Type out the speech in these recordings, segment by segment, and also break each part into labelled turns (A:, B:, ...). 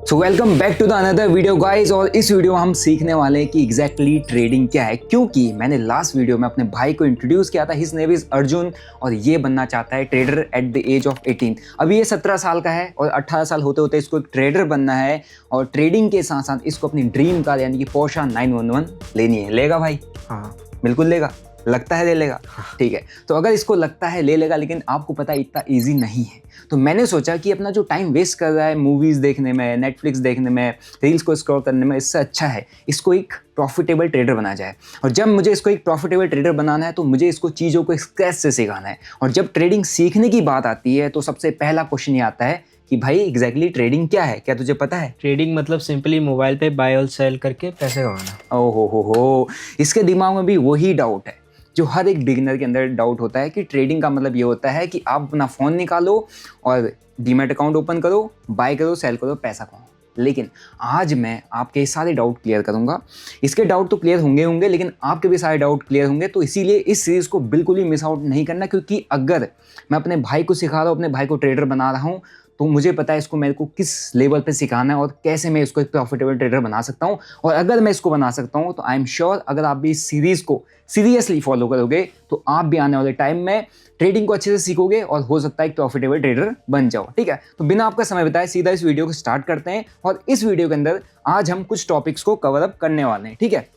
A: So welcome back to the another video guys. और इस video में हम सीखने वाले हैं कि एग्जैक्टली ट्रेडिंग क्या है, क्योंकि मैंने लास्ट वीडियो में अपने भाई को इंट्रोड्यूस किया था। हिज नेम इज अर्जुन और ये बनना चाहता है trader at the age of 18। अभी ये 17 साल का है और 18 साल होते होते इसको एक ट्रेडर बनना है और ट्रेडिंग के साथ साथ इसको अपनी ड्रीम कार यानी कि पोर्शा 911 लेनी है। लेगा भाई?
B: हाँ
A: बिल्कुल लेगा। लगता है ले लेगा? ठीक है, तो अगर इसको लगता है ले लेगा, लेकिन आपको पता है इतना इजी नहीं है। तो मैंने सोचा कि अपना जो टाइम वेस्ट कर रहा है मूवीज़ देखने में, नेटफ्लिक्स देखने में, रील्स को स्क्रॉल करने में, इससे अच्छा है इसको एक प्रॉफिटेबल ट्रेडर बना जाए। और जब मुझे इसको एक प्रॉफिटेबल ट्रेडर बनाना है तो मुझे इसको चीज़ों को स्क्रैच से सिखाना है। और जब ट्रेडिंग सीखने की बात आती है तो सबसे पहला क्वेश्चन ये आता है कि भाई एग्जैक्टली ट्रेडिंग क्या है, क्या तुझे पता है?
B: ट्रेडिंग मतलब सिंपली मोबाइल पे बाय और सेल करके पैसे कमाना।
A: ओहो हो, इसके दिमाग में भी वही डाउट है जो हर एक बिगिनर के अंदर डाउट होता है कि ट्रेडिंग का मतलब ये होता है कि आप अपना फ़ोन निकालो और डीमैट अकाउंट ओपन करो, बाय करो, सेल करो, पैसा कमाओ। लेकिन आज मैं आपके सारे डाउट क्लियर करूंगा। इसके डाउट तो क्लियर होंगे लेकिन आपके भी सारे डाउट क्लियर होंगे। तो इसीलिए इस सीरीज़ को बिल्कुल ही मिस आउट नहीं करना, क्योंकि अगर मैं अपने भाई को सिखा रहा हूँ, अपने भाई को ट्रेडर बना रहा हूँ, तो मुझे पता है इसको मेरे को किस लेवल पे सिखाना है और कैसे मैं इसको एक प्रॉफिटेबल ट्रेडर बना सकता हूँ। और अगर मैं इसको बना सकता हूँ तो आई एम श्योर अगर आप भी इस सीरीज़ को सीरियसली फॉलो करोगे तो आप भी आने वाले टाइम में ट्रेडिंग को अच्छे से सीखोगे और हो सकता है एक प्रॉफिटेबल ट्रेडर बन जाओ। ठीक है, तो बिना आपका समय बताए सीधा इस वीडियो को स्टार्ट करते हैं। और इस वीडियो के अंदर आज हम कुछ टॉपिक्स को कवर अप करने वाले हैं। ठीक है,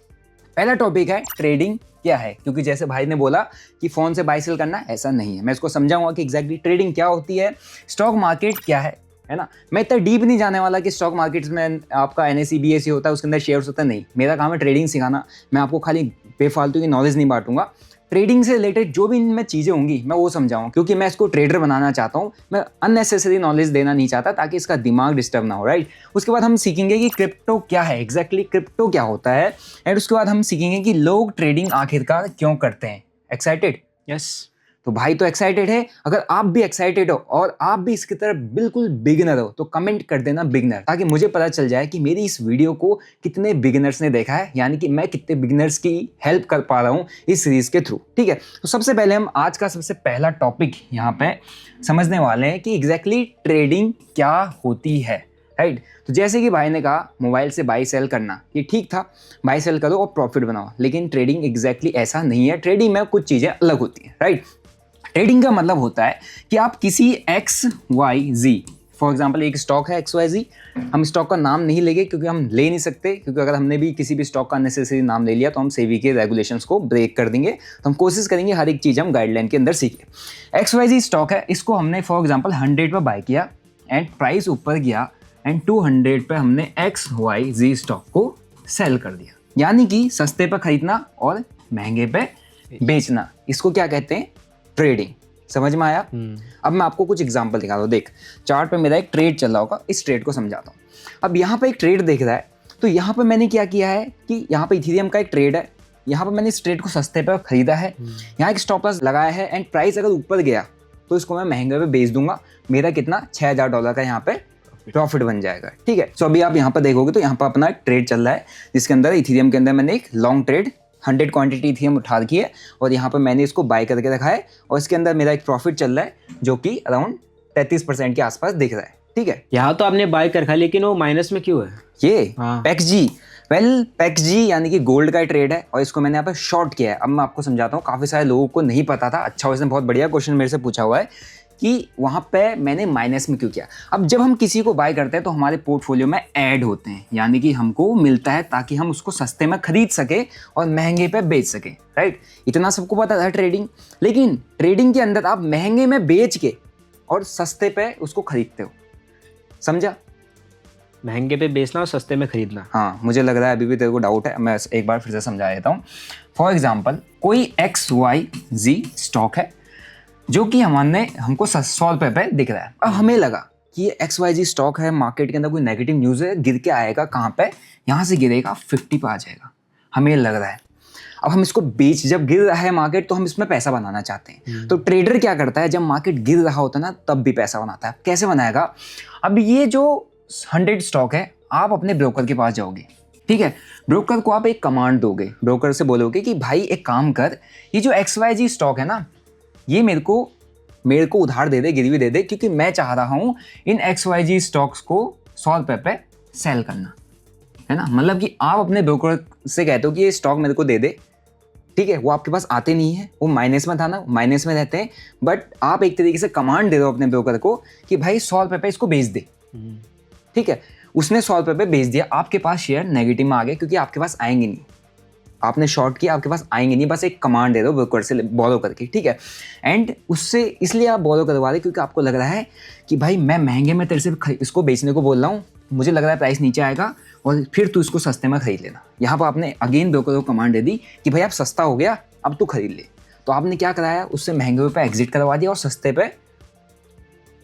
A: पहला टॉपिक है ट्रेडिंग क्या है, क्योंकि जैसे भाई ने बोला कि फ़ोन से बाय सेल करना, ऐसा नहीं है। मैं इसको समझाऊंगा कि एग्जैक्टली ट्रेडिंग क्या होती है, स्टॉक मार्केट क्या है ना। मैं इतना डीप नहीं जाने वाला कि स्टॉक मार्केट्स में आपका NSE BSE होता है, उसके अंदर शेयर्स होता है, नहीं। मेरा काम है ट्रेडिंग सिखाना। मैं आपको खाली बेफालतू की नॉलेज नहीं बांटूंगा। ट्रेडिंग से रिलेटेड जो भी इनमें चीज़ें होंगी मैं वो समझाऊंगा, क्योंकि मैं इसको ट्रेडर बनाना चाहता हूँ। मैं अननेसेसरी नॉलेज देना नहीं चाहता ताकि इसका दिमाग डिस्टर्ब ना हो, राइट। उसके बाद हम सीखेंगे कि क्रिप्टो क्या है, एग्जैक्टली क्रिप्टो क्या होता है। एंड उसके बाद हम सीखेंगे कि लोग ट्रेडिंग आखिरकार क्यों करते हैं। एक्साइटेड?
B: यस।
A: तो भाई तो एक्साइटेड है। अगर आप भी एक्साइटेड हो और आप भी इसकी तरफ बिल्कुल बिगिनर हो तो कमेंट कर देना बिगिनर, ताकि मुझे पता चल जाए कि मेरी इस वीडियो को कितने बिगिनर्स ने देखा है, यानी कि मैं कितने बिगिनर्स की हेल्प कर पा रहा हूँ इस सीरीज के थ्रू। ठीक है, तो सबसे पहले हम आज का सबसे पहला टॉपिक यहाँ पे समझने वाले हैं कि एग्जैक्टली ट्रेडिंग क्या होती है, राइट। तो जैसे कि भाई ने कहा मोबाइल से बाई सेल करना, ये ठीक था, बाई सेल करो और प्रॉफिट बनाओ। लेकिन ट्रेडिंग एग्जैक्टली ऐसा नहीं है। ट्रेडिंग में कुछ चीज़ें अलग होती हैं, राइट। ट्रेडिंग का मतलब होता है कि आप किसी XYZ, फॉर एग्जाम्पल एक स्टॉक है XYZ, हम स्टॉक का नाम नहीं लेंगे क्योंकि हम ले नहीं सकते, क्योंकि अगर हमने भी किसी भी स्टॉक का अननेसेसरी नाम ले लिया तो हम सेबी के रेगुलेशंस को ब्रेक कर देंगे। तो हम कोशिश करेंगे हर एक चीज़ हम गाइडलाइन के अंदर सीखें। XYZ स्टॉक है, इसको हमने फॉर एग्जाम्पल 100 पर बाय किया एंड प्राइस ऊपर गया एंड 200 पे हमने XYZ स्टॉक को सेल कर दिया। यानी कि सस्ते पर खरीदना और महंगे पे बेचना, इसको क्या कहते हैं? ट्रेडिंग। समझ में आया? अब मैं आपको कुछ एग्जांपल दिखा दूँ। देख, चार्ट पे मेरा एक ट्रेड चल रहा होगा, इस ट्रेड को समझाता हूँ। अब यहाँ पे एक ट्रेड देख रहा है, तो यहाँ पे मैंने क्या किया है कि यहाँ पे इथेरियम का एक ट्रेड है, यहाँ पे मैंने इस ट्रेड को सस्ते पे खरीदा है, यहाँ एक स्टॉप लॉस लगाया है एंड प्राइस अगर ऊपर गया तो इसको मैं महंगे पे बेच दूंगा। मेरा कितना? $6000 का यहाँ पे प्रॉफिट बन जाएगा। ठीक है, सो अभी आप यहाँ पर देखोगे तो यहाँ पर अपना एक ट्रेड चल रहा है, जिसके अंदर इथेरियम के अंदर मैंने एक लॉन्ग ट्रेड 100 क्वांटिटी थी हम उठा रखी है और यहाँ पर मैंने इसको बाय करके रखा है और इसके अंदर मेरा एक प्रॉफिट चल रहा है जो कि अराउंड 33% के आसपास दिख रहा है। ठीक है,
B: यहाँ तो आपने बाय कर रखा, लेकिन वो माइनस में क्यों है?
A: ये
B: हाँ।
A: पैक्सजी, पैक्सजी यानी कि गोल्ड का ट्रेड है और इसको मैंने यहाँ पे शॉर्ट किया है। अब मैं आपको समझाता हूँ, काफ़ी सारे लोगों को नहीं पता था। अच्छा, इसने बहुत बढ़िया क्वेश्चन मेरे से पूछा हुआ है कि वहाँ पे मैंने माइनस में क्यों किया। अब जब हम किसी को बाय करते हैं तो हमारे पोर्टफोलियो में ऐड होते हैं, यानी कि हमको मिलता है ताकि हम उसको सस्ते में खरीद सके और महंगे पे बेच सके, राइट। इतना सबको पता था ट्रेडिंग। लेकिन ट्रेडिंग के अंदर आप महंगे में बेच के और सस्ते पे उसको खरीदते हो। समझा?
B: महंगे पे बेचना और सस्ते में खरीदना।
A: हाँ, मुझे लग रहा है अभी भी तेरे को डाउट है, मैं एक बार फिर से समझा देता हूँ। फॉर एग्जाम्पल कोई XYZ स्टॉक है जो कि हमको 100 रुपये पे दिख रहा है। अब हमें लगा कि ये XYZ स्टॉक है, मार्केट के अंदर कोई नेगेटिव न्यूज़ है, गिर के आएगा कहाँ पे? यहाँ से गिरेगा 50 पे आ जाएगा, हमें लग रहा है। अब हम इसको जब गिर रहा है मार्केट तो हम इसमें पैसा बनाना चाहते हैं। तो ट्रेडर क्या करता है, जब मार्केट गिर रहा होता है ना तब भी पैसा बनाता है। कैसे बनाएगा? अब ये जो 100 स्टॉक है, आप अपने ब्रोकर के पास जाओगे, ठीक है। ब्रोकर को आप एक कमांड दोगे, ब्रोकर से बोलोगे कि भाई एक काम कर, ये जो XYZ स्टॉक है ना, ये मेरे को उधार दे दे, गिरवी दे दे, क्योंकि मैं चाह रहा हूँ इन XYZ स्टॉक्स को 100 रुपये पे सेल करना, है ना। मतलब कि आप अपने ब्रोकर से कहते हो कि ये स्टॉक मेरे को दे दे, ठीक है, वो आपके पास आते नहीं है, वो माइनस में था ना, माइनस में रहते हैं, बट आप एक तरीके से कमांड दे दो अपने ब्रोकर को कि भाई 100 रुपये पे इसको बेच दे, ठीक है। उसने 100 रुपये पे बेच दिया, आपके पास शेयर नेगेटिव में आ गए क्योंकि आपके पास आएंगे नहीं, आपने शॉर्ट किया, आपके पास आएंगे नहीं, बस एक कमांड दे दो ब्रोकर से बोरो करके, ठीक है। एंड उससे इसलिए आप बोरो करवा रहे क्योंकि आपको लग रहा है कि भाई मैं महंगे में तेरे से इसको बेचने को बोल रहा हूँ, मुझे लग रहा है प्राइस नीचे आएगा और फिर तू इसको सस्ते में खरीद लेना। यहाँ पर आपने अगेन ब्रोकर को कमांड दे दी कि भाई आप सस्ता हो गया, अब तू खरीद ले। तो आपने क्या कराया, उससे महंगे पे एग्जिट करवा दिया और सस्ते पे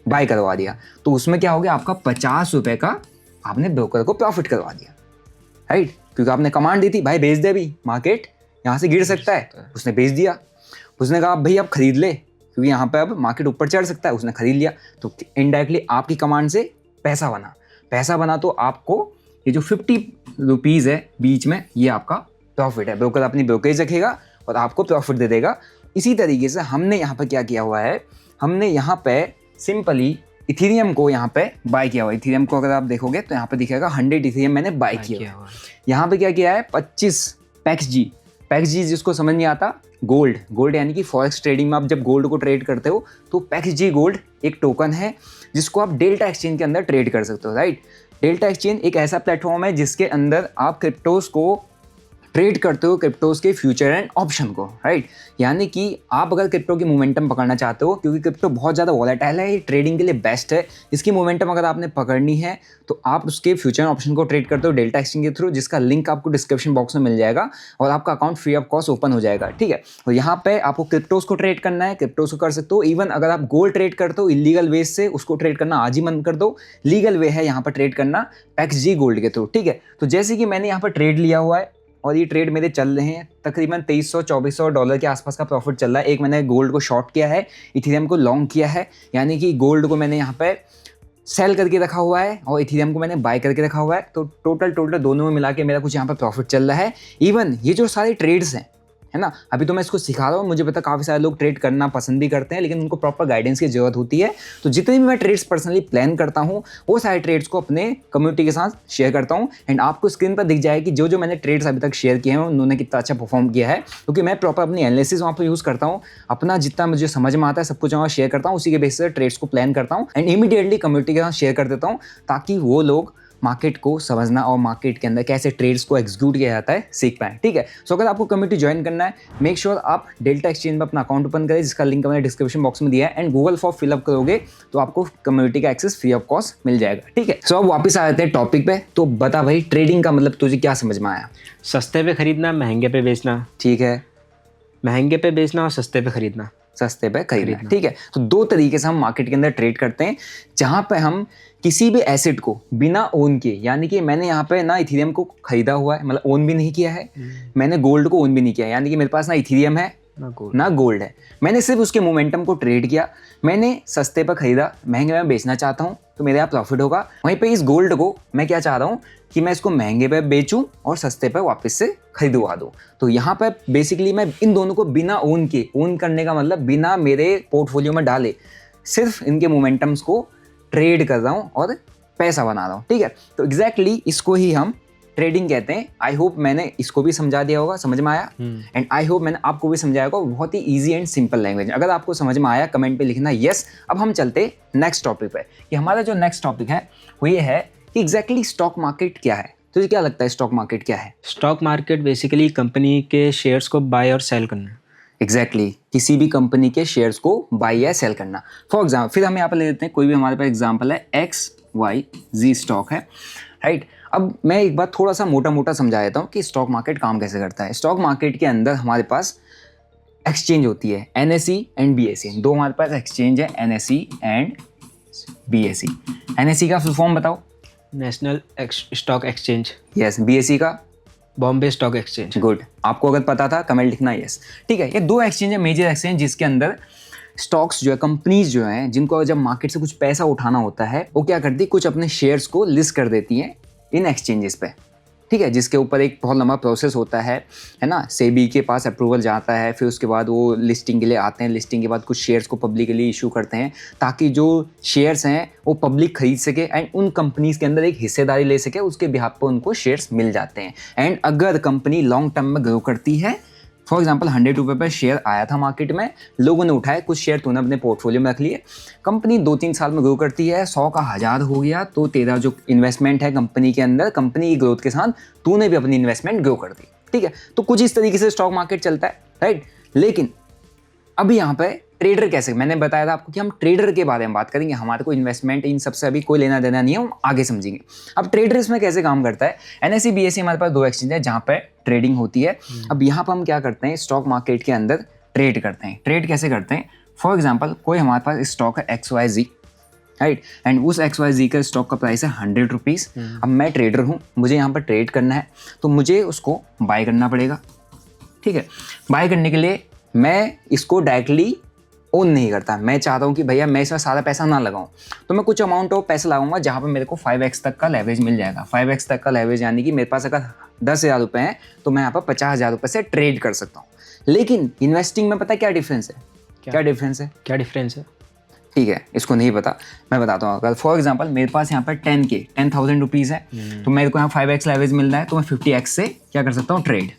A: बाय करवा दिया। तो उसमें क्या हो गया, आपका 50 रुपये का आपने ब्रोकर को प्रॉफिट करवा दिया, राइट। क्योंकि आपने कमांड दी थी भाई बेच दे, भी मार्केट यहाँ से गिर सकता है, उसने बेच दिया। उसने कहा भाई अब खरीद ले क्योंकि यहाँ पे अब मार्केट ऊपर चढ़ सकता है, उसने खरीद लिया। तो इनडायरेक्टली आपकी कमांड से पैसा बना, तो आपको ये जो 50 रुपीज़ है बीच में, ये आपका प्रॉफिट है। ब्रोकर अपनी ब्रोकरेज रखेगा और आपको प्रॉफिट दे देगा। इसी तरीके से हमने यहाँ पर क्या किया हुआ है, हमने यहाँ पे सिंपली इथेरियम को यहाँ पे बाय किया हुआ है। इथेरियम को अगर आप देखोगे तो यहाँ पे दिखेगा 100 इथेरियम मैंने बाय किया हुआ है। यहाँ पे क्या किया है, 25 पैक्स जी जिसको समझ नहीं आता, गोल्ड यानी कि फॉरेक्स ट्रेडिंग में आप जब गोल्ड को ट्रेड करते हो तो पैक्स जी गोल्ड एक टोकन है जिसको आप डेल्टा एक्सचेंज के अंदर ट्रेड कर सकते हो, राइट। डेल्टा एक्सचेंज एक ऐसा प्लेटफॉर्म है जिसके अंदर आप क्रिप्टोज को ट्रेड करते हो, क्रिप्टोज के फ्यूचर एंड ऑप्शन को, राइट। यानी कि आप अगर क्रिप्टो की मोमेंटम पकड़ना चाहते हो, क्योंकि क्रिप्टो बहुत ज़्यादा वॉलेटाइल है, ये ट्रेडिंग के लिए बेस्ट है, इसकी मोमेंटम अगर आपने पकड़नी है तो आप उसके फ्यूचर ऑप्शन को ट्रेड करते हो डेल्टा एक्सचेंज के थ्रू, जिसका लिंक आपको डिस्क्रिप्शन बॉक्स में मिल जाएगा और आपका account free of cost open हो जाएगा, ठीक है। और यहाँ पे आपको क्रिप्टोज को ट्रेड करना है, क्रिप्टोज को कर सकते हो। इवन अगर आप गोल्ड ट्रेड करते हो इलीगल वे से, उसको ट्रेड करना आज ही बंद कर दो। लीगल वे है यहाँ पर ट्रेड करना पैक्स जी गोल्ड के थ्रू, ठीक है। तो जैसे कि मैंने यहाँ पर ट्रेड लिया हुआ है और ये ट्रेड मेरे चल रहे हैं, तकरीबन $2300-2400 के आसपास का प्रॉफिट चल रहा है। एक मैंने गोल्ड को शॉर्ट किया है, इथेरियम को लॉन्ग किया है, यानी कि गोल्ड को मैंने यहाँ पे सेल करके रखा हुआ है और इथेरियम को मैंने बाय करके रखा हुआ है। तो टोटल दोनों में मिला के मेरा कुछ यहाँ पे प्रॉफिट चल रहा है। इवन ये जो सारे ट्रेड्स हैं, है ना, अभी तो मैं इसको सिखा रहा हूँ, मुझे पता काफ़ी सारे लोग ट्रेड करना पसंद भी करते हैं, लेकिन उनको प्रॉपर गाइडेंस की जरूरत होती है। तो जितने भी मैं ट्रेड्स पर्सनली प्लान करता हूँ वो सारे ट्रेड्स को अपने कम्युनिटी के साथ शेयर करता हूँ। एंड आपको स्क्रीन पर दिख जाएगी जो मैंने ट्रेड्स अभी तक शेयर किए हैं उन्होंने कितना अच्छा परफॉर्म किया है, क्योंकि मैं प्रॉपर अपनी एनालिसिस वहाँ पर यूज़ करता हूँ। अपना जितना मुझे समझ में आता है सब कुछ वहाँ शेयर करता हूँ, उसी के बेसिस पर ट्रेड्स को प्लान करता हूँ एंड इमीडिएटली कम्युनिटी के साथ शेयर कर देता हूँ, ताकि वो लोग मार्केट को समझना और मार्केट के अंदर कैसे ट्रेड्स को एग्जीक्यूट किया जाता है सीख पाएं, ठीक है। सो अगर आपको कम्युनिटी ज्वाइन करना है, मेक श्योर आप डेल्टा एक्सचेंज में अपना अकाउंट ओपन करें, जिसका लिंक मैंने डिस्क्रिप्शन बॉक्स में दिया है, एंड गूगल फॉर्म फिलअप करोगे तो आपको कम्युनिटी का एक्सेस फ्री ऑफ कॉस्ट मिल जाएगा, ठीक है। सो अब वापस आ जाते हैं टॉपिक पे। तो बता भाई, ट्रेडिंग का मतलब तुझे क्या समझ में आया?
B: सस्ते पे खरीदना, महंगे पे बेचना।
A: ठीक है,
B: महंगे पे बेचना और सस्ते पे खरीदना।
A: सस्ते पे खरीदना, ठीक है। तो दो तरीके से हम मार्केट के अंदर ट्रेड करते हैं, जहां पे हम किसी भी एसेट को बिना ओन किए, यानी कि मैंने यहाँ पे ना इथेरियम को खरीदा हुआ है, मतलब ओन भी नहीं किया है, मैंने गोल्ड को ओन भी नहीं किया, यानी कि मेरे पास ना इथेरियम है ना गोल्ड है, मैंने सिर्फ उसके मोमेंटम को ट्रेड किया, मैंने सस्ते पर खरीदा, महंगे में बेचना चाहता हूँ तो मेरे यहाँ प्रॉफिट होगा। वहीं पे इस गोल्ड को मैं क्या चाह रहा हूँ कि मैं इसको महंगे पे बेचूं और सस्ते पे वापस से खरीदवा दूं। तो यहाँ पे बेसिकली मैं इन दोनों को बिना ओन के, ओन करने का मतलब बिना मेरे पोर्टफोलियो में डाले, सिर्फ इनके मोमेंटम्स को ट्रेड कर रहा हूँ और पैसा बना रहा हूँ, ठीक है। तो एग्जैक्टली इसको ही हम ट्रेडिंग कहते हैं। आई होप मैंने इसको भी समझा दिया होगा, समझ में आया, एंड आई होप मैंने आपको भी समझाया होगा बहुत ही इजी एंड सिंपल लैंग्वेज। अगर आपको समझ में आया कमेंट पे लिखना यस। अब हम चलते नेक्स्ट टॉपिक पे, कि हमारा जो नेक्स्ट टॉपिक है वो ये है कि एग्जैक्टली स्टॉक मार्केट क्या है। तुझे क्या लगता है स्टॉक मार्केट क्या है?
B: स्टॉक मार्केट बेसिकली कंपनी के शेयर्स को बाय और सेल करना।
A: एग्जैक्टली किसी भी कंपनी के शेयर्स को बाय या सेल करना। फॉर एग्जाम्पल, फिर हम यहाँ पर ले लेते हैं कोई भी हमारे पास एग्जाम्पल है, XYZ स्टॉक है, राइट। अब मैं एक बार थोड़ा सा मोटा मोटा समझा देता हूँ कि स्टॉक मार्केट काम कैसे करता है। स्टॉक मार्केट के अंदर हमारे पास एक्सचेंज होती है, NSE एंड BSE, दो हमारे पास एक्सचेंज है, NSE एंड BSE। NSE का फुल फॉर्म बताओ।
B: National stock exchange.
A: Yes. BSE का?
B: Bombay stock exchange.
A: गुड, आपको अगर पता था कमेंट लिखना यस, ठीक है। ये दो एक्सचेंज है, मेजर एक्सचेंज, जिसके अंदर स्टॉक्स जो है, कंपनीज जो हैं, जिनको जब मार्केट से कुछ पैसा उठाना होता है वो क्या करती है, कुछ अपने शेयर्स को लिस्ट कर देती हैं इन एक्सचेंजेस पे, ठीक है, जिसके ऊपर एक बहुत लंबा प्रोसेस होता है ना, सेबी के पास अप्रूवल जाता है, फिर उसके बाद वो लिस्टिंग के लिए आते हैं, लिस्टिंग के बाद कुछ शेयर्स को पब्लिकली इशू करते हैं ताकि जो शेयर्स हैं वो पब्लिक खरीद सके एंड उन कंपनीज के अंदर एक हिस्सेदारी ले सके, उसके बिहाफ पर उनको शेयर्स मिल जाते हैं। एंड अगर कंपनी लॉन्ग टर्म में ग्रो करती है, फॉर एग्जाम्पल 100 रुपये पर शेयर आया था मार्केट में, लोगों ने उठाए, कुछ शेयर तूने अपने पोर्टफोलियो में रख लिए, कंपनी 2-3 साल में ग्रो करती है, 100 का 1000 हो गया, तो तेरा जो इन्वेस्टमेंट है कंपनी के अंदर, कंपनी की ग्रोथ के साथ तूने भी अपनी इन्वेस्टमेंट ग्रो कर दी। ठीक है, तो कुछ इस तरीके से स्टॉक मार्केट चलता है, राइट। लेकिन अभी यहाँ पे ट्रेडर कैसे, मैंने बताया था आपको कि हम ट्रेडर के बारे में बात करेंगे, हमारे को इन्वेस्टमेंट इन सबसे अभी कोई लेना देना नहीं है, हम आगे समझेंगे। अब ट्रेडर इसमें कैसे काम करता है, NSE BSE हमारे पास 2 एक्सचेंज है जहाँ पे ट्रेडिंग होती है। अब यहाँ पर हम क्या करते हैं, स्टॉक मार्केट के अंदर ट्रेड करते हैं। ट्रेड कैसे करते हैं, फॉर एग्जाम्पल कोई हमारे पास स्टॉक है XYZ, राइट, एंड उस XYZ का स्टॉक का प्राइस है 100 रुपीज़। अब मैं ट्रेडर हूँ, मुझे यहाँ पर ट्रेड करना है, तो मुझे उसको बाय करना पड़ेगा। ठीक है, बाय करने के लिए मैं इसको डायरेक्टली ओन नहीं करता, मैं चाहता हूँ कि भैया मैं इसमें सारा पैसा ना लगाऊं, तो मैं कुछ अमाउंट ऑफ पैसा लगाऊंगा जहाँ पे मेरे को 5x तक का लेवरेज मिल जाएगा। 5x तक का लेवरेज यानी कि मेरे पास अगर 10,000 रुपये हैं तो मैं यहाँ पर 50,000 रुपये से ट्रेड कर सकता हूँ। लेकिन इन्वेस्टिंग में पता है क्या डिफरेंस है, क्या डिफरेंस है? ठीक है, इसको नहीं पता, मैं बताता हूँ। अगर फॉर एग्जाम्पल मेरे पास यहाँ पर 10,000 रुपीज़ है, तो मेरे को यहाँ 5x लेवरेज मिल रहा है, तो मैं 50x से क्या कर सकता हूँ, ट्रेड,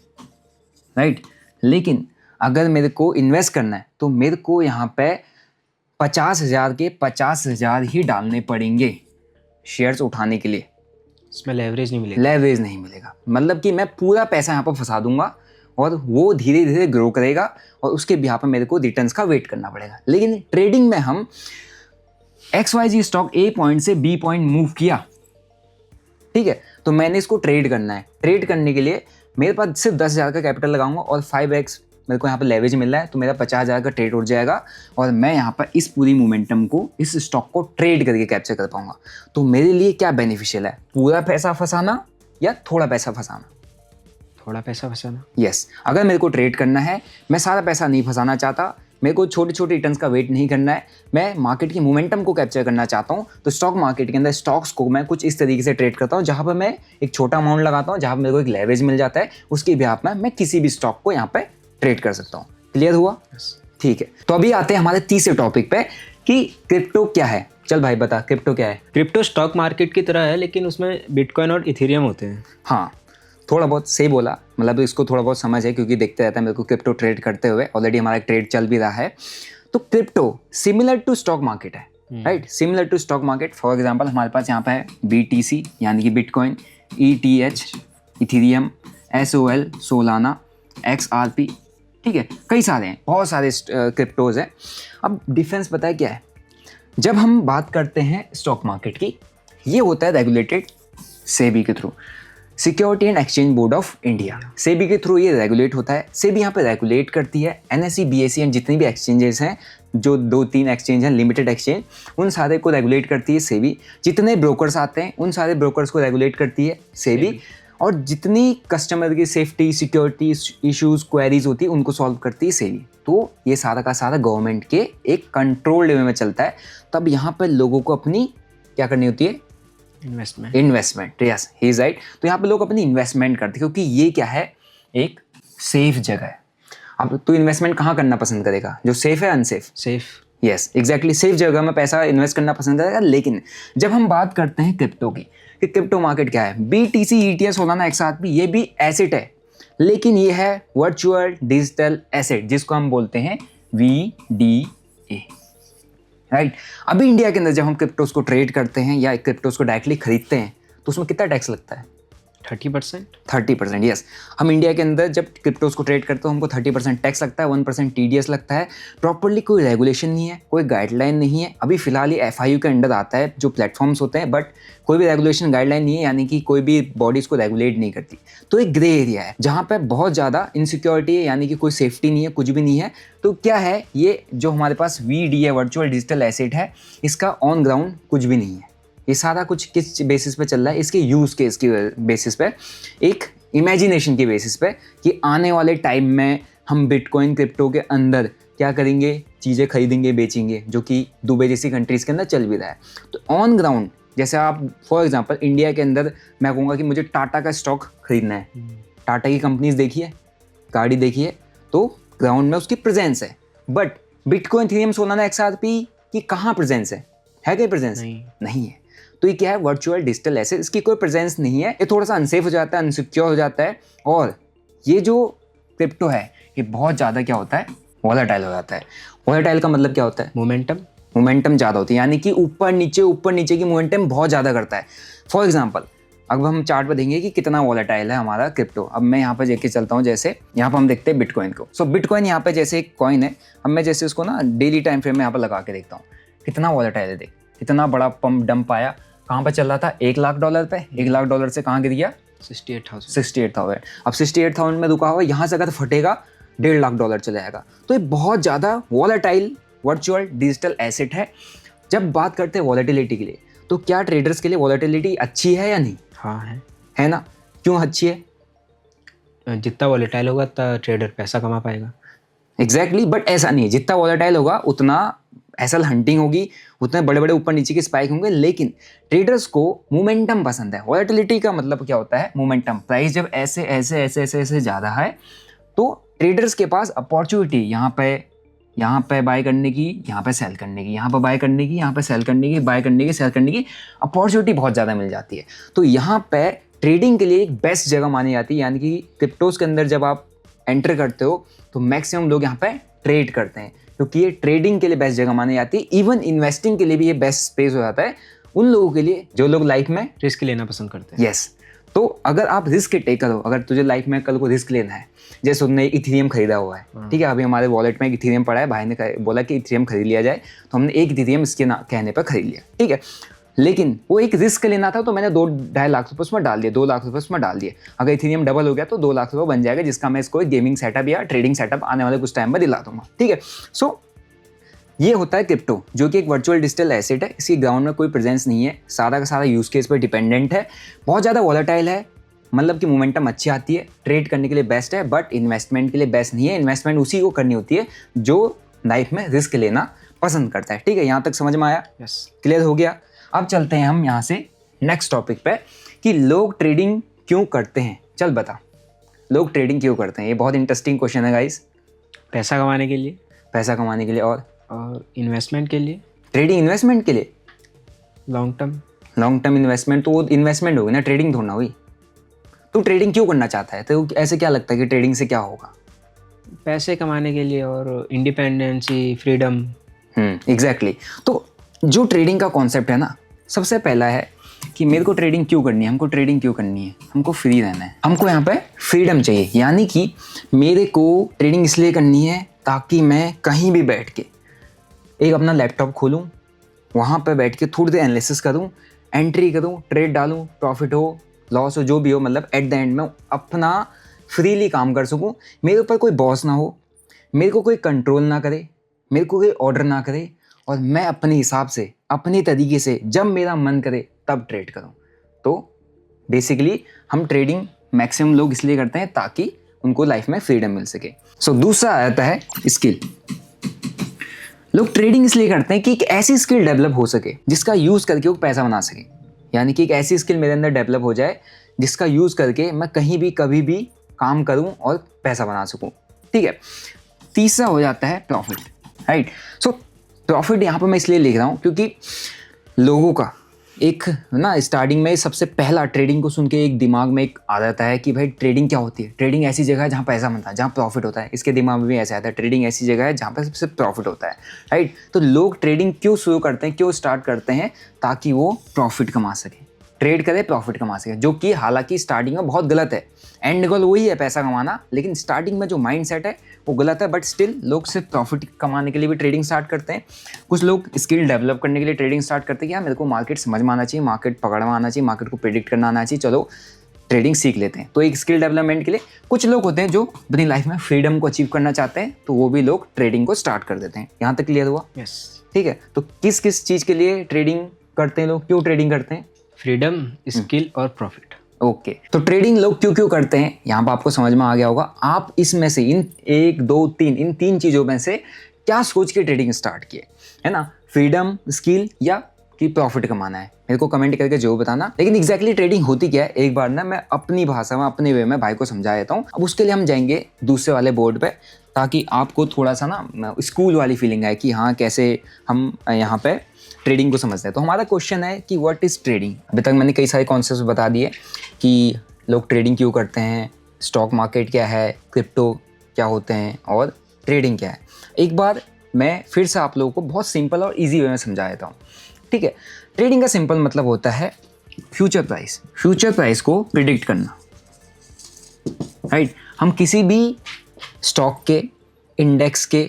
A: राइट। लेकिन अगर मेरे को इन्वेस्ट करना है तो मेरे को यहाँ पे 50,000 के 50,000 ही डालने पड़ेंगे शेयर्स उठाने के लिए।
B: इसमें लेवरेज नहीं मिलेगा,
A: मतलब कि मैं पूरा पैसा यहाँ पर फंसा दूंगा और वो धीरे धीरे ग्रो करेगा और उसके बिहाफ पे मेरे को रिटर्न्स का वेट करना पड़ेगा। लेकिन ट्रेडिंग में हम XYZ स्टॉक A पॉइंट से B पॉइंट मूव किया, ठीक है, तो मैंने इसको ट्रेड करना है। ट्रेड करने के लिए मेरे पास सिर्फ 10,000 का कैपिटल लगाऊंगा और 5x मेरे को यहाँ पर लेवरेज मिल रहा है, तो मेरा 50,000 का ट्रेड उठ जाएगा और मैं यहाँ पर इस पूरी मोमेंटम को, इस स्टॉक को ट्रेड करके कैप्चर कर पाऊंगा। तो मेरे लिए क्या बेनिफिशियल है, पूरा पैसा फंसाना या थोड़ा पैसा फंसाना?
B: थोड़ा पैसा फंसाना।
A: यस, अगर मेरे को ट्रेड करना है, मैं सारा पैसा नहीं फंसाना चाहता, मेरे को छोटे छोटे रिटर्न्स का वेट नहीं करना है, मैं मार्केट की मोमेंटम को कैप्चर करना चाहता हूँ, तो स्टॉक मार्केट के अंदर स्टॉक्स को मैं कुछ इस तरीके से ट्रेड करता हूँ जहाँ पर मैं एक छोटा अमाउंट लगाता हूँ, जहाँ पर मेरे को एक लेवरेज मिल जाता है, उसके बिहाफ में मैं किसी भी स्टॉक को यहाँ पे ट्रेड कर सकता हूँ। क्लियर हुआ? ठीक है, तो अभी आते हैं हमारे तीसरे टॉपिक पे कि क्रिप्टो क्या है। चल भाई बता, क्रिप्टो क्या है?
B: क्रिप्टो स्टॉक मार्केट की तरह है, लेकिन उसमें बिटकॉइन और इथेरियम होते हैं।
A: हाँ, थोड़ा बहुत सही बोला, मतलब इसको थोड़ा बहुत समझ है क्योंकि देखते रहता है मेरे को क्रिप्टो ट्रेड करते हुए, ऑलरेडी हमारा ट्रेड चल भी रहा है। तो crypto similar to stock market है, right, similar to stock market. For example हमारे पास यहाँ पे है BTC यानी कि bitcoin, ETH Ethereum, SOL Solana, XRP, ठीक है, कई सारे हैं, बहुत सारे क्रिप्टोज हैं। अब डिफरेंस पता है क्या है, जब हम बात करते हैं स्टॉक मार्केट की, ये होता है रेगुलेटेड सेबी के through, security and exchange board of India, SEBI के थ्रू ये रेगुलेट होता है। सेबी यहाँ पे रेगुलेट करती है NSE BSE एंड जितनी भी एक्सचेंजेस हैं, जो 2-3 एक्सचेंज हैं लिमिटेड एक्सचेंज, उन सारे को रेगुलेट करती है सेबी। जितने ब्रोकर्स आते हैं उन सारे ब्रोकर्स को रेगुलेट करती है सेबी, और जितनी कस्टमर की सेफ्टी सिक्योरिटी इश्यूज क्वेरीज होती है उनको सॉल्व करती है सेबी। तो ये सारा का सारा गवर्नमेंट के एक कंट्रोल्ड वे में चलता है। तब यहाँ पर लोगों को अपनी क्या करनी होती है, investment. Yes, he is right. तो यहाँ पे लोग अपनी इन्वेस्टमेंट करते हैं क्योंकि ये क्या है, एक सेफ जगह है। अब तू इन्वेस्टमेंट कहाँ करना पसंद करेगा, जो सेफ है unsafe?
B: Safe.
A: Yes, exactly, safe जगह में पैसा इन्वेस्ट करना पसंद करेगा। लेकिन जब हम बात करते हैं क्रिप्टो की, कि क्रिप्टो मार्केट क्या है, BTC ETH सोलाना XRP ये भी एसेट है, लेकिन ये है वर्चुअल डिजिटल एसेट जिसको हम बोलते हैं VDA, राइट। अभी इंडिया के अंदर जब हम क्रिप्टोस को ट्रेड करते हैं या क्रिप्टोस को डायरेक्टली खरीदते हैं तो उसमें कितना टैक्स लगता है? 30%। यस, हम इंडिया के अंदर जब क्रिप्टोस को ट्रेड करते हैं हमको 30% टैक्स लगता है, 1% TDS लगता है। प्रॉपर्ली कोई रेगुलेशन नहीं है, कोई गाइडलाइन नहीं है। अभी फिलहाल ये FIU के अंडर आता है जो प्लेटफॉर्म्स होते हैं, बट कोई भी रेगुलेशन गाइडलाइन नहीं है, यानी कि कोई भी बॉडी इसको रेगुलेट नहीं करती। तो एक ग्रे एरिया है जहाँ पर बहुत ज़्यादा इनसिक्योरिटी है, यानी कि कोई सेफ्टी नहीं है, कुछ भी नहीं है। तो क्या है, ये जो हमारे पास VDA वर्चुअल डिजिटल एसेट है, इसका ऑन ग्राउंड कुछ भी नहीं है। ये सारा कुछ किस बेसिस पे चल रहा है, इसके यूज़ केस की बेसिस पे, एक इमेजिनेशन की बेसिस पे कि आने वाले टाइम में हम बिटकॉइन क्रिप्टो के अंदर क्या करेंगे, चीज़ें खरीदेंगे बेचेंगे, जो कि दुबई जैसी कंट्रीज़ के अंदर चल भी रहा है। तो ऑन ग्राउंड जैसे आप फॉर एग्जांपल इंडिया के अंदर मैं कहूँगा कि मुझे टाटा का स्टॉक खरीदना है, टाटा की कंपनीज देखी है, गाड़ी देखी है, तो ग्राउंड में उसकी प्रेजेंस है। But bitcoin, Ethereum, Solana, XRP की कहाँ प्रेजेंस है कहीं प्रेजेंस? नहीं है। तो ये क्या है? वर्चुअल डिजिटल एसेट, इसकी कोई प्रेजेंस नहीं है। ये थोड़ा सा अनसेफ हो जाता है, अनसिक्योर हो जाता है, और ये जो क्रिप्टो है ये बहुत ज़्यादा क्या होता है? वॉलेटाइल हो जाता है। वॉलेटाइल का मतलब क्या होता है? मोमेंटम ज़्यादा होती है, यानी कि ऊपर नीचे की मोमेंटम बहुत ज़्यादा करता है। फॉर एग्जाम्पल अब हम चार्ट पर देखेंगे कि कितना वॉलेटाइल है हमारा क्रिप्टो। अब मैं यहाँ पर लेके चलता हूँ, जैसे यहाँ पर हम देखते हैं बिटकॉइन को। सो बिटकॉइन यहाँ पे जैसे एक कॉइन है, अब मैं जैसे उसको ना डेली टाइम फ्रेम में यहाँ पर लगा के देखता हूँ, कितना वॉलेटाइल है। देख कितना बड़ा पंप डंप आया, कहाँ पर चल रहा था? $1,00,000 पे। $1,00,000 से कहाँ गिर गया? 68,000। अब 68,000 में रुका हुआ, यहाँ से अगर फटेगा $1,50,000 चला जाएगा। तो ये बहुत ज़्यादा वॉलेटाइल वर्चुअल डिजिटल एसेट है। जब बात करते हैं वॉलेटिलिटी के लिए, तो क्या ट्रेडर्स के लिए वॉलेटिलिटी अच्छी है या नहीं?
B: हाँ
A: है ना। क्यों अच्छी है?
B: जितना वॉलेटाइल होगा उतना ट्रेडर पैसा कमा पाएगा।
A: एग्जैक्टली, बट ऐसा नहीं है। जितना वॉलेटाइल होगा उतना एसल हंटिंग होगी, उतने बड़े बड़े ऊपर नीचे के स्पाइक होंगे, लेकिन ट्रेडर्स को मोमेंटम पसंद है। वॉलेटिलिटी का मतलब क्या होता है? मोमेंटम। प्राइस जब ऐसे ऐसे ऐसे ऐसे ऐसे ज़्यादा है तो ट्रेडर्स के पास अपॉर्चुनिटी यहाँ पे बाय करने की, यहाँ पे सेल करने की, यहाँ पे बाय करने की, यहाँ पे सेल करने की, बाय करने की, सेल करने की अपॉर्चुनिटी बहुत ज़्यादा मिल जाती है। तो यहाँ पे ट्रेडिंग के लिए एक बेस्ट जगह मानी जाती है, यानी कि क्रिप्टोज के अंदर जब आप एंटर करते हो तो मैक्सिमम लोग यहाँ पे ट्रेड करते हैं, क्योंकि ये ट्रेडिंग के लिए बेस्ट जगह मानी जाती है। इवन इन्वेस्टिंग के लिए भी ये बेस्ट स्पेस हो जाता है उन लोगों के लिए जो लोग लाइफ में
B: रिस्क लेना पसंद करते हैं।
A: यस। तो अगर आप रिस्क टेकर हो, अगर तुझे लाइफ में कल को रिस्क लेना है, जैसे उन्होंने इथेरियम खरीदा हुआ है, ठीक है, अभी हमारे वॉलेट में एक इथेरियम पड़ा है, भाई ने बोला कि इथेरियम खरीद लिया जाए, तो हमने एक इथेरियम इसके कहने पर खरीद लिया, ठीक है। लेकिन वो एक रिस्क लेना था, तो मैंने 2-2.5 लाख रुपये उसमें डाल दिए, 2 लाख रुपये उसमें डाल दिए। अगर इथेरियम डबल हो गया तो 2 लाख रुपये बन जाएगा, जिसका मैं इसको गेमिंग सेटअप या ट्रेडिंग सेटअप आने वाले कुछ टाइम में दिला दूंगा, ठीक है। सो ये होता है क्रिप्टो, जो कि एक वर्चुअल डिजिटल एसेट है। इसकी ग्राउंड में कोई प्रेजेंस नहीं है, सारा का सारा यूज केस पर डिपेंडेंट है, बहुत ज़्यादा वॉलेटाइल है, मतलब कि मोमेंटम अच्छी आती है, ट्रेड करने के लिए बेस्ट है, बट इन्वेस्टमेंट के लिए बेस्ट नहीं है। इन्वेस्टमेंट उसी को करनी होती है जो लाइफ में रिस्क लेना पसंद करता है, ठीक है। यहाँ तक समझ में आया?
B: यस,
A: क्लियर हो गया। अब चलते हैं हम यहाँ से नेक्स्ट टॉपिक पे कि लोग ट्रेडिंग क्यों करते हैं। चल बता, लोग ट्रेडिंग क्यों करते हैं? ये बहुत इंटरेस्टिंग क्वेश्चन है गाइस।
B: पैसा कमाने के लिए,
A: पैसा कमाने के लिए, और
B: इन्वेस्टमेंट के लिए।
A: ट्रेडिंग इन्वेस्टमेंट के लिए,
B: लॉन्ग टर्म
A: इन्वेस्टमेंट, तो वो इन्वेस्टमेंट होगी ना, ट्रेडिंग थोड़ा ना हुई। तो ट्रेडिंग क्यों करना चाहता है? तो ऐसे क्या लगता है कि ट्रेडिंग से क्या होगा?
B: पैसे कमाने के लिए और इंडिपेंडेंसी, फ्रीडम।
A: एग्जैक्टली। तो जो ट्रेडिंग का कॉन्सेप्ट है ना, सबसे पहला है कि मेरे को ट्रेडिंग क्यों करनी है, हमको ट्रेडिंग क्यों करनी है? हमको फ्री रहना है, हमको यहाँ पे फ्रीडम चाहिए। यानी कि मेरे को ट्रेडिंग इसलिए करनी है ताकि मैं कहीं भी बैठ के एक अपना लैपटॉप खोलूँ, वहाँ पे बैठ के थोड़ी देर एनालिसिस करूँ, एंट्री करूँ, ट्रेड डालूँ, प्रॉफिट हो लॉस हो जो भी हो, मतलब एट द एंड में अपना फ्रीली काम कर सकूँ। मेरे ऊपर कोई बॉस ना हो, मेरे को कोई कंट्रोल ना करे, मेरे को कोई ऑर्डर ना करे, और मैं अपने हिसाब से अपने तरीके से जब मेरा मन करे तब ट्रेड करूँ। तो बेसिकली हम ट्रेडिंग मैक्सिमम लोग इसलिए करते हैं ताकि उनको लाइफ में फ्रीडम मिल सके। सो दूसरा आता है स्किल। लोग ट्रेडिंग इसलिए करते हैं कि एक ऐसी स्किल डेवलप हो सके जिसका यूज़ करके वो पैसा बना सके, यानी कि एक ऐसी स्किल मेरे अंदर डेवलप हो जाए जिसका यूज़ करके मैं कहीं भी कभी भी काम करूं और पैसा बना सकूं, ठीक है। तीसरा हो जाता है प्रॉफिट, राइट। सो प्रॉफिट यहाँ पर मैं इसलिए लिख रहा हूँ क्योंकि लोगों का एक ना स्टार्टिंग में सबसे पहला ट्रेडिंग को सुन के एक दिमाग में एक आ जाता है कि भाई ट्रेडिंग क्या होती है? ट्रेडिंग ऐसी जगह है जहाँ पैसा बनता है, जहाँ प्रॉफिट होता है। इसके दिमाग में भी ऐसा आता है, ट्रेडिंग ऐसी जगह है जहाँ पर सबसे प्रॉफिट होता है, राइट। तो लोग ट्रेडिंग क्यों शुरू करते हैं, क्यों स्टार्ट करते हैं? ताकि वो प्रॉफिट कमा सके, ट्रेड करे, प्रॉफिट कमा सके, जो कि हालांकि स्टार्टिंग में बहुत गलत है। एंड गोल वही है पैसा कमाना, लेकिन स्टार्टिंग में जो माइंड सेट है वो गलत है। बट स्टिल लोग सिर्फ प्रॉफिट कमाने के लिए भी ट्रेडिंग स्टार्ट करते हैं। कुछ लोग स्किल डेवलप करने के लिए ट्रेडिंग स्टार्ट करते हैं कि यार मेरे को मार्केट समझ में आना चाहिए, मार्केट पकड़ में आना चाहिए, मार्केट को प्रेडिक्ट करना आना चाहिए, चलो ट्रेडिंग सीख लेते हैं। तो एक स्किल डेवलपमेंट के लिए कुछ लोग होते हैं जो अपनी लाइफ में फ्रीडम को अचीव करना चाहते हैं, तो वो भी लोग ट्रेडिंग को स्टार्ट कर देते हैं। यहाँ तक क्लियर हुआ?
B: यस,
A: ठीक है। तो किस किस चीज़ के लिए ट्रेडिंग करते हैं लोग, क्यों ट्रेडिंग करते हैं?
B: फ्रीडम, स्किल और प्रॉफिट।
A: ओके, तो ट्रेडिंग लोग क्यों क्यों करते हैं यहाँ पर आपको समझ में आ गया होगा। आप इसमें से इन 1, 2, 3 इन 3 चीज़ों में से क्या सोच के ट्रेडिंग स्टार्ट किए, है ना? फ्रीडम, स्किल या कि प्रॉफिट कमाना है? मेरे को कमेंट करके जरूर बताना। लेकिन एग्जैक्टली ट्रेडिंग होती क्या है एक बार ना मैं अपनी भाषा में अपने वे में भाई को समझा देता हूँ। अब उसके लिए हम जाएंगे दूसरे वाले बोर्ड पे, ताकि आपको थोड़ा सा ना स्कूल वाली फीलिंग आए कि हाँ कैसे हम यहाँ पे ट्रेडिंग को समझते हैं। तो हमारा क्वेश्चन है कि व्हाट इज़ ट्रेडिंग। अभी तक मैंने कई सारे कॉन्सेप्ट बता दिए कि लोग ट्रेडिंग क्यों करते हैं, स्टॉक मार्केट क्या है, क्रिप्टो क्या होते हैं और ट्रेडिंग क्या है। एक बार मैं फिर से आप लोगों को बहुत सिंपल और इजी वे में समझा देता हूँ, ठीक है। ट्रेडिंग का सिंपल मतलब होता है फ्यूचर प्राइस को प्रिडिक्ट करना, राइट। हम किसी भी स्टॉक के, इंडेक्स के,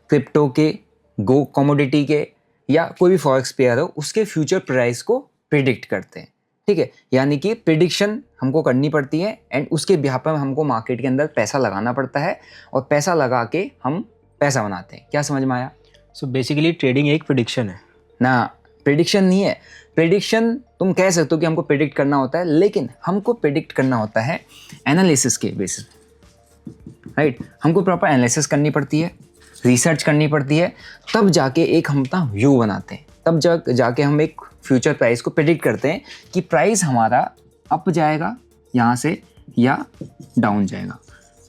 A: क्रिप्टो के, गो कमोडिटी के या कोई भी फॉरेक्स पेयर हो उसके फ्यूचर प्राइस को प्रिडिक्ट करते हैं, ठीक है। यानी कि प्रिडिक्शन हमको करनी पड़ती है एंड उसके बिहाफ पर हमको मार्केट के अंदर पैसा लगाना पड़ता है और पैसा लगा के हम पैसा बनाते हैं। क्या समझ में आया?
B: सो बेसिकली ट्रेडिंग एक प्रिडिक्शन है
A: ना, प्रिडिक्शन नहीं है। प्रिडिक्शन तुम कह सकते हो कि हमको प्रिडिक्ट करना होता है, लेकिन हमको प्रिडिक्ट करना होता है एनालिसिस के बेसिस, राइट। हमको प्रॉपर एनालिसिस करनी पड़ती है, रिसर्च करनी पड़ती है, तब जाके एक हम अपना व्यू बनाते हैं, तब जाके हम एक फ्यूचर प्राइस को प्रिडिक्ट करते हैं कि प्राइस हमारा अप जाएगा यहाँ से या डाउन जाएगा,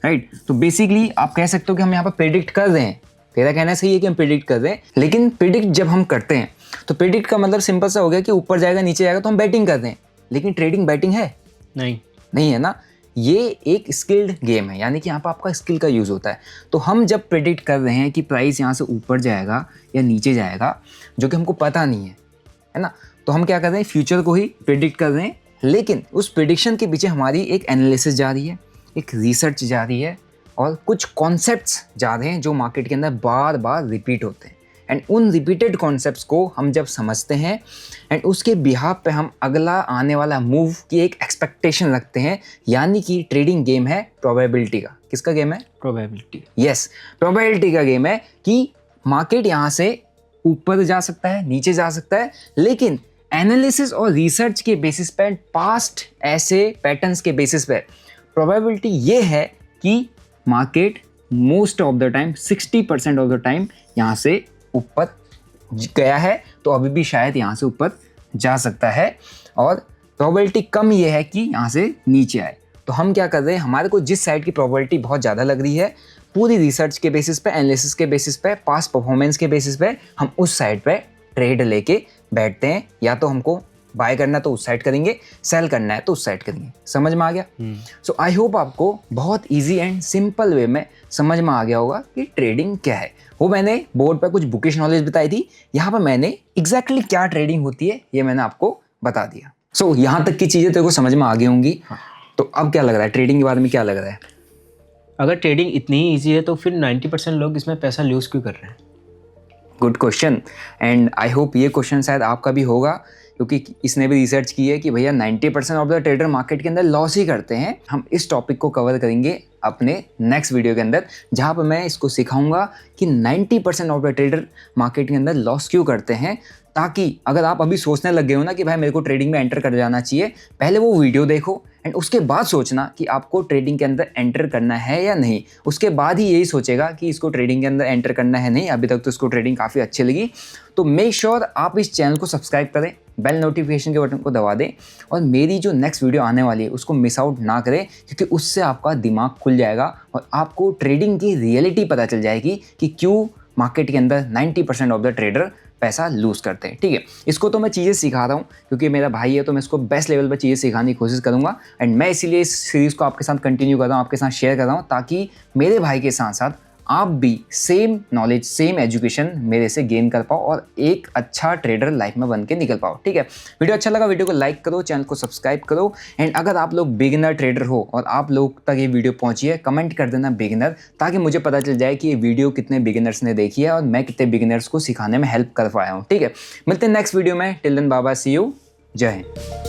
A: राइट। तो बेसिकली आप कह सकते हो कि हम यहाँ पर प्रिडिक्ट कर रहे हैं। तेरा कहना सही है कि हम प्रिडिक्ट कर रहे हैं, लेकिन प्रिडिक्ट जब हम करते हैं तो प्रिडिक्ट का मतलब सिंपल सा हो गया कि ऊपर जाएगा नीचे जाएगा तो हम बैटिंग कर रहे हैं। लेकिन ट्रेडिंग बैटिंग है? नहीं है ना। ये एक स्किल्ड गेम है, यानी कि यहाँ पर आपका स्किल का यूज़ होता है। तो हम जब प्रिडिक्ट कर रहे हैं कि प्राइस यहाँ से ऊपर जाएगा या नीचे जाएगा, जो कि हमको पता नहीं है ना, तो हम क्या कर रहे हैं, फ्यूचर को ही प्रिडिक्ट कर रहे हैं। लेकिन उस प्रिडिक्शन के पीछे हमारी एक एनालिसिस जा रही है, एक रिसर्च जा रही है और कुछ कॉन्सेप्ट्स जा रहे हैं जो मार्केट के अंदर बार बार रिपीट होते हैं। एंड उन रिपीटेड कॉन्सेप्ट्स को हम जब समझते हैं एंड उसके बिहाफ पे हम अगला आने वाला मूव की एक एक्सपेक्टेशन रखते हैं, यानी कि ट्रेडिंग गेम है प्रोबेबिलिटी का। किसका गेम है?
B: प्रोबेबिलिटी।
A: यस, प्रोबेबिलिटी का गेम है कि मार्केट यहाँ से ऊपर जा सकता है, नीचे जा सकता है, लेकिन एनालिसिस और रिसर्च के बेसिस पे, पास्ट ऐसे पैटर्न्स के बेसिस पे प्रोबेबिलिटी ये है कि market most of the time 60% of the time यहाँ से ऊपर गया है, तो अभी भी शायद यहाँ से ऊपर जा सकता है, और प्रोबेबिलिटी कम ये है कि यहाँ से नीचे आए। तो हम क्या कर रहे हैं, हमारे को जिस साइड की प्रोबेबिलिटी बहुत ज़्यादा लग रही है, पूरी रिसर्च के बेसिस पे, एनालिसिस के बेसिस पे, पास्ट परफॉर्मेंस के बेसिस पे हम उस साइड पे ट्रेड लेके बैठते हैं। या तो हमको बाय करना है तो उस साइड करेंगे, सेल करना है तो उस साइड करेंगे। समझ में आ गया? सो आई होप आपको बहुत इजी एंड सिंपल वे में समझ में आ गया होगा कि ट्रेडिंग क्या है। वो मैंने बोर्ड पर कुछ बुकिश नॉलेज बताई थी, यहाँ पर मैंने एग्जैक्टली क्या ट्रेडिंग होती है ये मैंने आपको बता दिया। सो यहाँ तक की चीज़ें तेरे को समझ में आ गई होंगी। तो अब क्या लग रहा है, ट्रेडिंग के बारे में क्या लग रहा है?
B: अगर ट्रेडिंग इतनी ही ईजी है तो फिर 90% लोग इसमें पैसा लूज क्यों कर रहे हैं?
A: Good question, and I hope ये क्वेश्चन शायद आपका भी होगा, क्योंकि इसने भी रिसर्च की है कि भैया 90% ऑफ द ट्रेडर मार्केट के अंदर लॉस ही करते हैं। हम इस टॉपिक को कवर करेंगे अपने नेक्स्ट वीडियो के अंदर, जहाँ पर मैं इसको सिखाऊंगा कि 90% ऑफ द ट्रेडर मार्केट के अंदर लॉस क्यों करते हैं, ताकि अगर आप अभी सोचने लग गए हो ना कि भाई मेरे को ट्रेडिंग में एंटर कर जाना चाहिए, पहले वो वीडियो देखो एंड उसके बाद सोचना कि आपको ट्रेडिंग के अंदर एंटर करना है या नहीं। उसके बाद ही यही सोचेगा कि इसको ट्रेडिंग के अंदर एंटर करना है नहीं। अभी तक तो इसको ट्रेडिंग काफ़ी अच्छी लगी, तो मेक श्योर आप इस चैनल को सब्सक्राइब करें, बेल नोटिफिकेशन के बटन को दबा दें और मेरी जो नेक्स्ट वीडियो आने वाली है उसको मिस आउट ना करें, क्योंकि उससे आपका दिमाग खुल जाएगा और आपको ट्रेडिंग की रियलिटी पता चल जाएगी कि क्यों मार्केट के अंदर 90% ऑफ द ट्रेडर पैसा लूज करते हैं। ठीक है, इसको तो मैं चीज़ें सिखा रहा हूँ क्योंकि मेरा भाई है, तो मैं इसको बेस्ट लेवल पर चीज़ें सिखाने की कोशिश करूँगा। एंड मैं इसीलिए इस सीरीज़ को आपके साथ कंटिन्यू कर रहा हूँ, आपके साथ शेयर कर रहा हूँ, ताकि मेरे भाई के साथ साथ आप भी सेम नॉलेज, सेम एजुकेशन मेरे से गेन कर पाओ और एक अच्छा ट्रेडर लाइफ में बन के निकल पाओ। ठीक है, वीडियो अच्छा लगा वीडियो को लाइक करो, चैनल को सब्सक्राइब करो। एंड अगर आप लोग बिगिनर ट्रेडर हो और आप लोग तक ये वीडियो पहुंची है, कमेंट कर देना बिगिनर, ताकि मुझे पता चल जाए कि ये वीडियो कितने बिगिनर्स ने देखी है और मैं कितने बिगिनर्स को सिखाने में हेल्प कर पाया हूँ। ठीक है, मिलते हैं नेक्स्ट वीडियो में। Till then bye bye, see you, Jai Hind.